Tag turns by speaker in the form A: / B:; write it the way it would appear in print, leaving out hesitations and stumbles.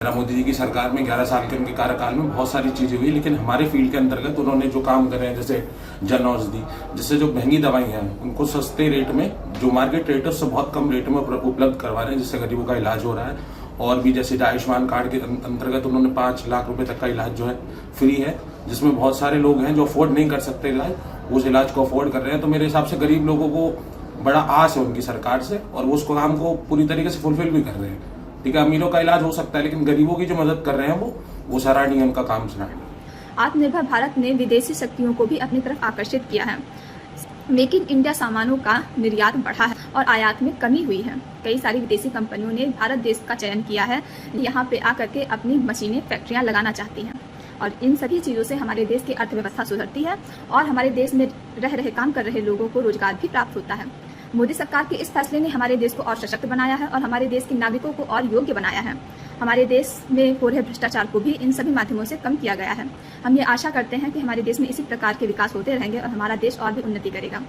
A: मोदी जी की सरकार में 11 साल के उनके कार्यकाल में बहुत सारी चीजें हुई, लेकिन हमारे फील्ड के अंतर्गत उन्होंने जो काम करे हैं, जैसे जन औषधि, जिससे जो महंगी दवाइयां हैं उनको सस्ते रेट में, जो मार्केट रेट है उससे बहुत कम रेट में उपलब्ध करवा रहे हैं, जिससे गरीबों का इलाज हो रहा है। और भी जैसे आयुष्मान कार्ड के अंतर्गत उन्होंने 5 लाख रुपए तक का इलाज जो है फ्री है, जिसमें बहुत सारे लोग हैं जो अफोर्ड नहीं कर सकते इलाज, उस इलाज को अफोर्ड कर रहे हैं। तो मेरे हिसाब से गरीब लोगों को बड़ा आस है उनकी सरकार से, और वो उसको काम को पूरी तरीके से फुलफिल भी कर रहे हैं। ठीक है, अमीरों का इलाज हो सकता है, लेकिन गरीबों की जो मदद कर रहे हैं वो सराहनीय, उनका काम सराहनीय।
B: आत्मनिर्भर भारत ने विदेशी शक्तियों को भी अपनी तरफ आकर्षित किया है। मेक इन इंडिया सामानों का निर्यात बढ़ा है और आयात में कमी हुई है। कई सारी विदेशी कंपनियों ने भारत देश का चयन किया है, यहाँ पे आकर के अपनी मशीनें, फैक्ट्रियाँ लगाना चाहती हैं, और इन सभी चीज़ों से हमारे देश की अर्थव्यवस्था सुधरती है और हमारे देश में रह रहे काम कर रहे लोगों को रोजगार भी प्राप्त होता है। मोदी सरकार के इस फैसले ने हमारे देश को और सशक्त बनाया है और हमारे देश के नागरिकों को और योग्य बनाया है। हमारे देश में हो रहे भ्रष्टाचार को भी इन सभी माध्यमों से कम किया गया है। हम ये आशा करते हैं कि हमारे देश में इसी प्रकार के विकास होते रहेंगे और हमारा देश और भी उन्नति करेगा।